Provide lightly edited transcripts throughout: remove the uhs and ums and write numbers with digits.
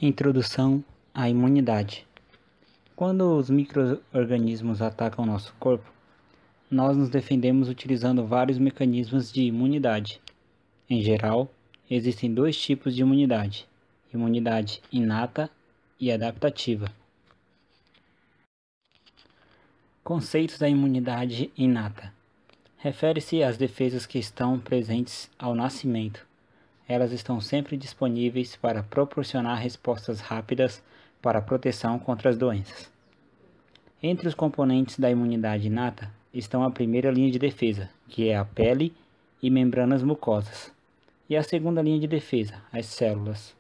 Introdução à imunidade. Quando os micro-organismos atacam nosso corpo, nós nos defendemos utilizando vários mecanismos de imunidade. Em geral, existem dois tipos de imunidade: imunidade inata e adaptativa. Conceitos da imunidade inata. Refere-se às defesas que estão presentes ao nascimento. Elas estão sempre disponíveis para proporcionar respostas rápidas para a proteção contra as doenças. Entre os componentes da imunidade inata estão a primeira linha de defesa, que é a pele e membranas mucosas, e a segunda linha de defesa, as células.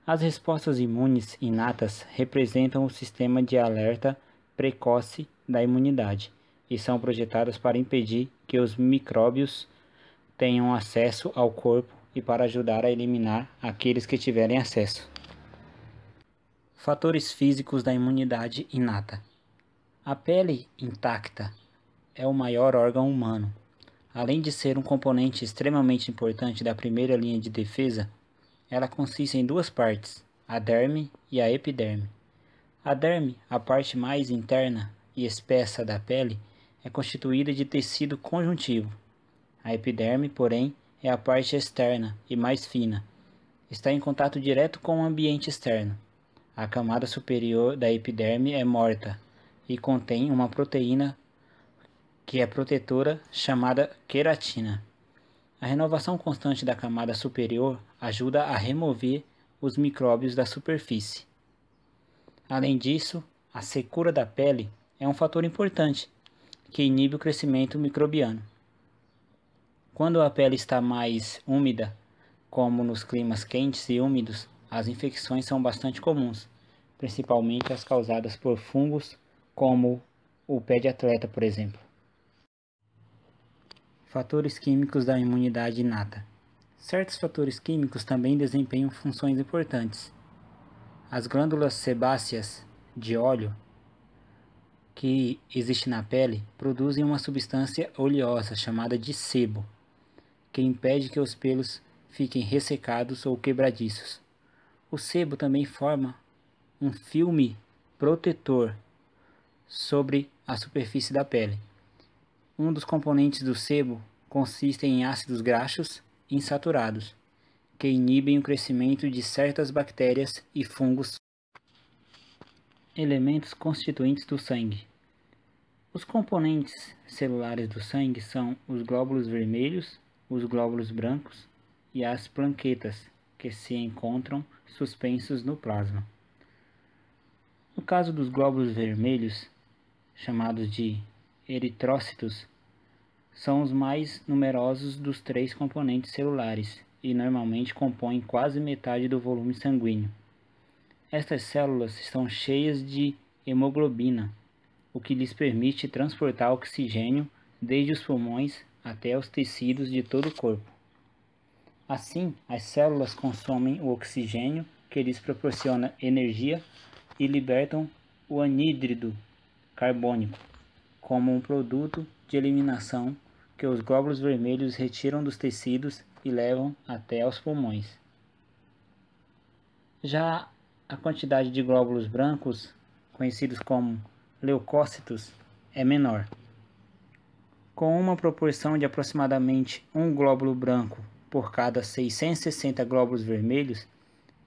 As respostas imunes inatas representam o sistema de alerta precoce da imunidade e são projetadas para impedir que os micróbios tenham acesso ao corpo e para ajudar a eliminar aqueles que tiverem acesso. Fatores físicos da imunidade inata. A pele intacta é o maior órgão humano. Além de ser um componente extremamente importante da primeira linha de defesa, ela consiste em duas partes, a derme e a epiderme. A derme, a parte mais interna e espessa da pele, é constituída de tecido conjuntivo. A epiderme, porém, é a parte externa e mais fina. Está em contato direto com o ambiente externo. A camada superior da epiderme é morta e contém uma proteína que é protetora chamada queratina. A renovação constante da camada superior ajuda a remover os micróbios da superfície. Além disso, a secura da pele é um fator importante que inibe o crescimento microbiano. Quando a pele está mais úmida, como nos climas quentes e úmidos, as infecções são bastante comuns, principalmente as causadas por fungos, como o pé de atleta, por exemplo. Fatores químicos da imunidade inata. Certos fatores químicos também desempenham funções importantes. As glândulas sebáceas de óleo que existe na pele produzem uma substância oleosa chamada de sebo, que impede que os pelos fiquem ressecados ou quebradiços. O sebo também forma um filme protetor sobre a superfície da pele. Um dos componentes do sebo consiste em ácidos graxos insaturados, que inibem o crescimento de certas bactérias e fungos. Elementos constituintes do sangue. Os componentes celulares do sangue são os glóbulos vermelhos, os glóbulos brancos e as plaquetas, que se encontram suspensos no plasma. No caso dos glóbulos vermelhos, chamados de eritrócitos, são os mais numerosos dos três componentes celulares e normalmente compõem quase metade do volume sanguíneo. Estas células estão cheias de hemoglobina, o que lhes permite transportar oxigênio desde os pulmões até os tecidos de todo o corpo. Assim, as células consomem o oxigênio que lhes proporciona energia e libertam o anidrido carbônico como um produto de eliminação que os glóbulos vermelhos retiram dos tecidos e levam até aos pulmões. Já a quantidade de glóbulos brancos, conhecidos como leucócitos, é menor. Com uma proporção de aproximadamente um glóbulo branco por cada 660 glóbulos vermelhos,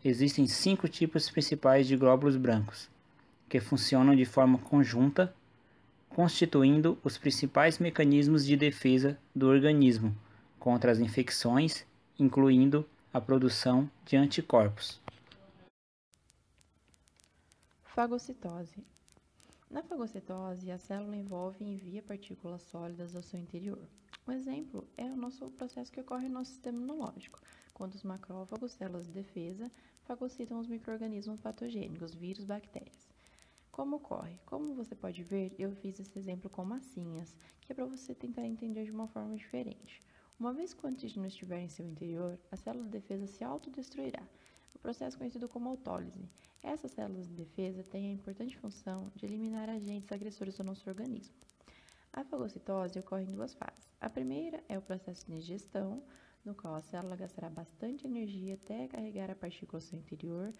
existem 5 tipos principais de glóbulos brancos, que funcionam de forma conjunta, constituindo os principais mecanismos de defesa do organismo contra as infecções, incluindo a produção de anticorpos. Fagocitose. Na fagocitose, a célula envolve e envia partículas sólidas ao seu interior. Um exemplo é o nosso processo que ocorre no nosso sistema imunológico, quando os macrófagos, células de defesa, fagocitam os micro-organismos patogênicos, vírus, bactérias. Como ocorre? Como você pode ver, eu fiz esse exemplo com massinhas, que é para você tentar entender de uma forma diferente. Uma vez que o antígeno estiver em seu interior, a célula de defesa se autodestruirá, o processo conhecido como autólise. Essas células de defesa têm a importante função de eliminar agentes agressores do nosso organismo. A fagocitose ocorre em duas fases. A primeira é o processo de digestão, no qual a célula gastará bastante energia até carregar a partícula ao seu interior.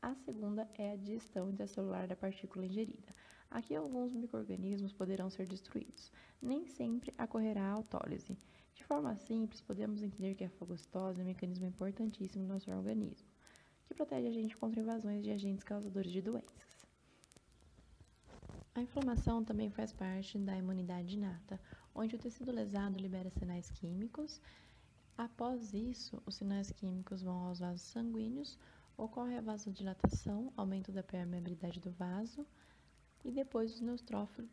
A segunda é a digestão intracelular da partícula ingerida. Aqui alguns micro-organismos poderão ser destruídos. Nem sempre ocorrerá a autólise. De forma simples, podemos entender que a fagocitose é um mecanismo importantíssimo no nosso organismo, que protege a gente contra invasões de agentes causadores de doenças. A inflamação também faz parte da imunidade inata, onde o tecido lesado libera sinais químicos. Após isso, os sinais químicos vão aos vasos sanguíneos, ocorre a vasodilatação, aumento da permeabilidade do vaso, e depois os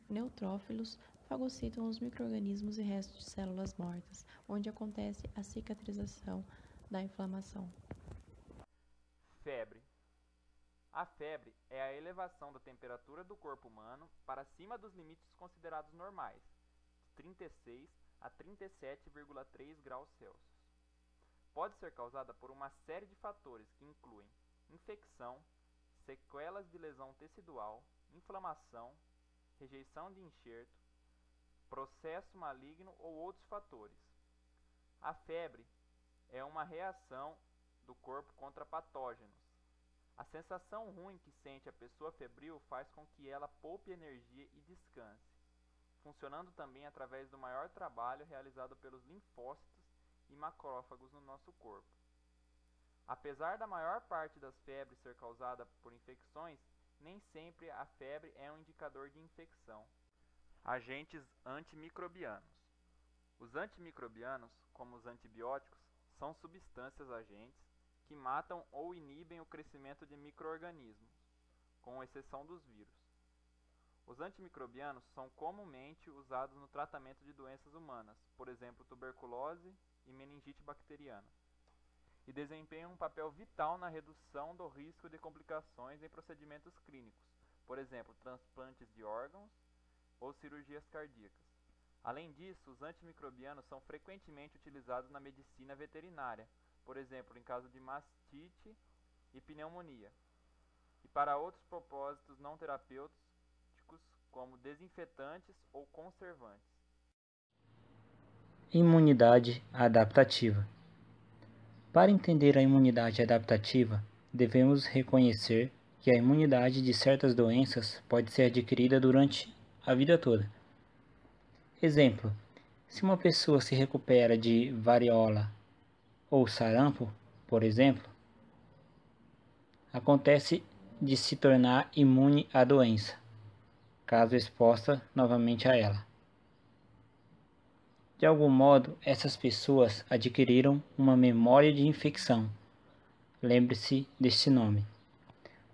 neutrófilos fagocitam os micro-organismos e restos de células mortas, onde acontece a cicatrização da inflamação. Febre. A febre é a elevação da temperatura do corpo humano para acima dos limites considerados normais, de 36 a 37,3 graus Celsius. Pode ser causada por uma série de fatores que incluem infecção, sequelas de lesão tecidual, inflamação, rejeição de enxerto, processo maligno ou outros fatores. A febre é uma reação do corpo contra patógenos. A sensação ruim que sente a pessoa febril faz com que ela poupe energia e descanse, funcionando também através do maior trabalho realizado pelos linfócitos e macrófagos no nosso corpo. Apesar da maior parte das febres ser causada por infecções, nem sempre a febre é um indicador de infecção. Agentes antimicrobianos. Os antimicrobianos, como os antibióticos, são substâncias agentes que matam ou inibem o crescimento de micro-organismos, com exceção dos vírus. Os antimicrobianos são comumente usados no tratamento de doenças humanas, por exemplo, tuberculose e meningite bacteriana, e desempenham um papel vital na redução do risco de complicações em procedimentos clínicos, por exemplo, transplantes de órgãos ou cirurgias cardíacas. Além disso, os antimicrobianos são frequentemente utilizados na medicina veterinária, por exemplo, em caso de mastite e pneumonia, e para outros propósitos não terapêuticos, como desinfetantes ou conservantes. Imunidade adaptativa. Para entender a imunidade adaptativa, devemos reconhecer que a imunidade de certas doenças pode ser adquirida durante a vida toda. Exemplo: se uma pessoa se recupera de varíola ou sarampo, por exemplo, acontece de se tornar imune à doença, caso exposta novamente a ela. De algum modo, essas pessoas adquiriram uma memória de infecção. Lembre-se deste nome.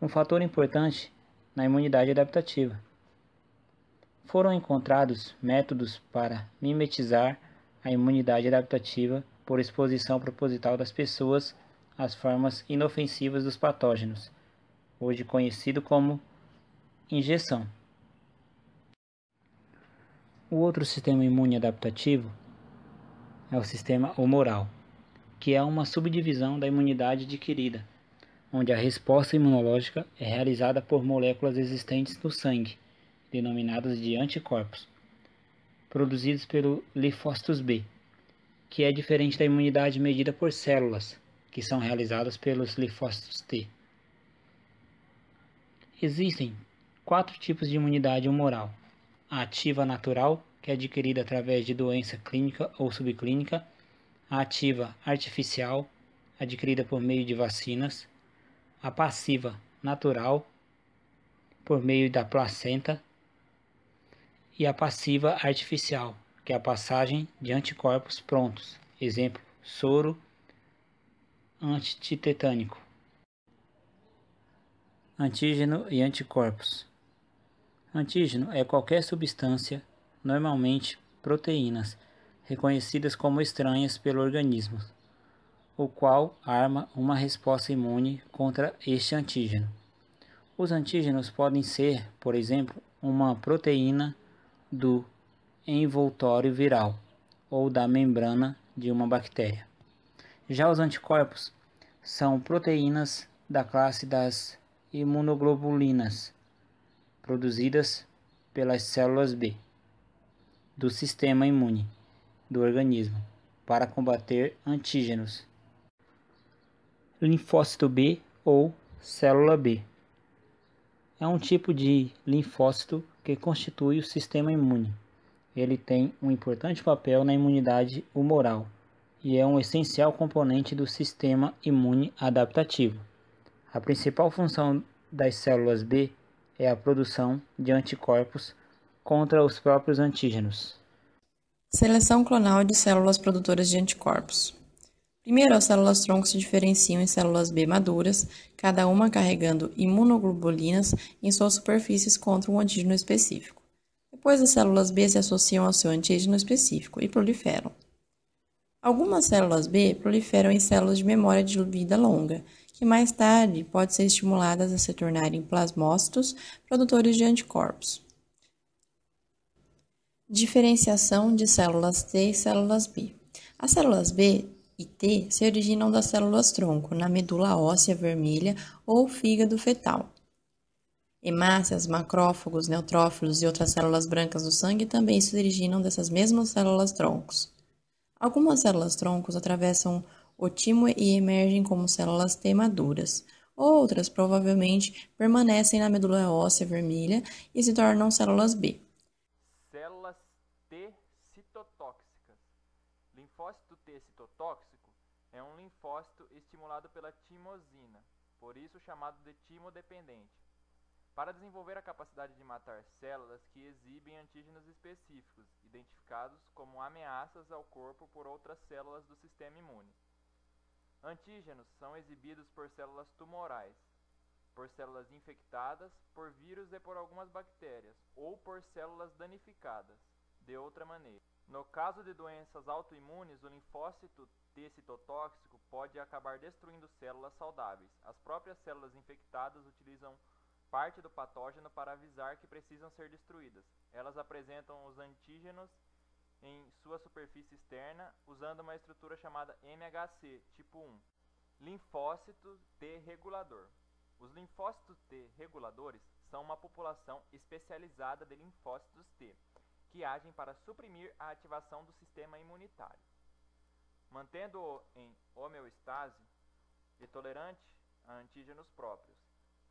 Um fator importante na imunidade adaptativa. Foram encontrados métodos para mimetizar a imunidade adaptativa por exposição proposital das pessoas às formas inofensivas dos patógenos, hoje conhecido como injeção. O outro sistema imune adaptativo é o sistema humoral, que é uma subdivisão da imunidade adquirida, onde a resposta imunológica é realizada por moléculas existentes no sangue, denominadas de anticorpos, produzidos pelo linfócitos B, que é diferente da imunidade medida por células, que são realizadas pelos linfócitos T. Existem 4 tipos de imunidade humoral: a ativa natural, que é adquirida através de doença clínica ou subclínica; a ativa artificial, adquirida por meio de vacinas; a passiva natural, por meio da placenta; e a passiva artificial, que é a passagem de anticorpos prontos, exemplo, soro antitetânico. Antígeno e anticorpos. Antígeno é qualquer substância, normalmente proteínas, reconhecidas como estranhas pelo organismo, o qual arma uma resposta imune contra este antígeno. Os antígenos podem ser, por exemplo, uma proteína do envoltório viral ou da membrana de uma bactéria. Já os anticorpos são proteínas da classe das imunoglobulinas, produzidas pelas células B do sistema imune do organismo, para combater antígenos. Linfócito B ou célula B é um tipo de linfócito que constitui o sistema imune. Ele tem um importante papel na imunidade humoral e é um essencial componente do sistema imune adaptativo. A principal função das células B é a produção de anticorpos contra os próprios antígenos. Seleção clonal de células produtoras de anticorpos. Primeiro, as células-tronco se diferenciam em células B maduras, cada uma carregando imunoglobulinas em suas superfícies contra um antígeno específico. Depois, as células B se associam ao seu antígeno específico e proliferam. Algumas células B proliferam em células de memória de vida longa, que mais tarde podem ser estimuladas a se tornarem plasmócitos produtores de anticorpos. Diferenciação de células T e células B. As células B e T se originam das células-tronco na medula óssea vermelha ou fígado fetal. Hemácias, macrófagos, neutrófilos e outras células brancas do sangue também se originam dessas mesmas células-troncos. Algumas células-troncos atravessam o timo e emergem como células T maduras. Outras, provavelmente, permanecem na medula óssea vermelha e se tornam células B. Células T citotóxicas. Linfócito T citotóxico é um linfócito estimulado pela timosina, por isso chamado de timodependente, para desenvolver a capacidade de matar células que exibem antígenos específicos, identificados como ameaças ao corpo por outras células do sistema imune. Antígenos são exibidos por células tumorais, por células infectadas, por vírus e por algumas bactérias, ou por células danificadas, de outra maneira. No caso de doenças autoimunes, o linfócito T citotóxico pode acabar destruindo células saudáveis. As próprias células infectadas utilizam parte do patógeno para avisar que precisam ser destruídas. Elas apresentam os antígenos em sua superfície externa, usando uma estrutura chamada MHC, tipo 1. Linfócito T regulador. Os linfócitos T reguladores são uma população especializada de linfócitos T, que agem para suprimir a ativação do sistema imunitário, mantendo-o em homeostase e tolerante a antígenos próprios.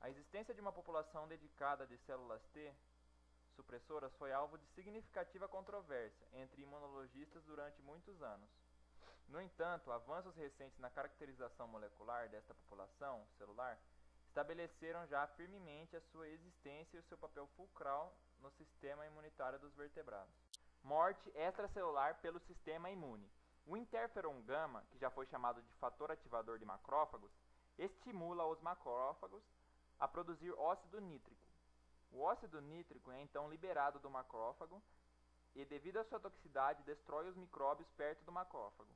A existência de uma população dedicada de células T supressoras foi alvo de significativa controvérsia entre imunologistas durante muitos anos. No entanto, avanços recentes na caracterização molecular desta população celular estabeleceram já firmemente a sua existência e o seu papel fulcral no sistema imunitário dos vertebrados. Morte extracelular pelo sistema imune. O interferon gama, que já foi chamado de fator ativador de macrófagos, estimula os macrófagos a produzir óxido nítrico. O óxido nítrico é então liberado do macrófago e, devido à sua toxicidade, destrói os micróbios perto do macrófago.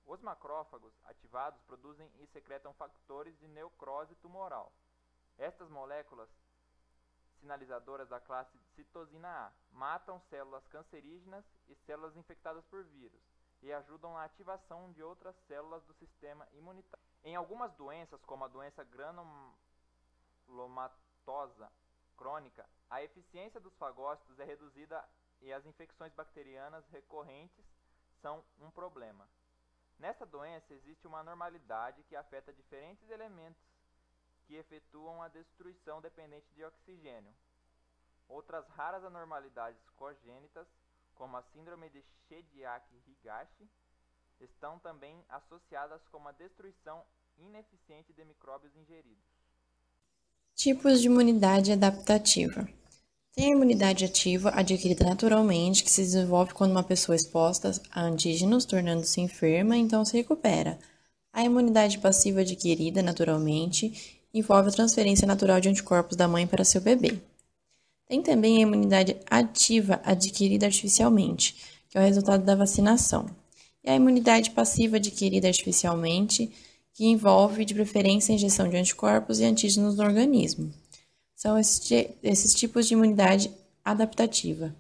Os macrófagos ativados produzem e secretam fatores de necrose tumoral. Estas moléculas sinalizadoras da classe citosina A matam células cancerígenas e células infectadas por vírus e ajudam na ativação de outras células do sistema imunitário. Em algumas doenças, como a doença granulomatosa crônica, a eficiência dos fagócitos é reduzida e as infecções bacterianas recorrentes são um problema. Nesta doença existe uma anormalidade que afeta diferentes elementos que efetuam a destruição dependente de oxigênio. Outras raras anormalidades congênitas, como a síndrome de Shediac-Higashi, estão também associadas com uma destruição ineficiente de micróbios ingeridos. Tipos de imunidade adaptativa. Tem a imunidade ativa adquirida naturalmente, que se desenvolve quando uma pessoa é exposta a antígenos, tornando-se enferma, então se recupera. A imunidade passiva adquirida naturalmente envolve a transferência natural de anticorpos da mãe para seu bebê. Tem também a imunidade ativa adquirida artificialmente, que é o resultado da vacinação. E a imunidade passiva adquirida artificialmente, que envolve, de preferência, a injeção de anticorpos e antígenos no organismo. São esses tipos de imunidade adaptativa.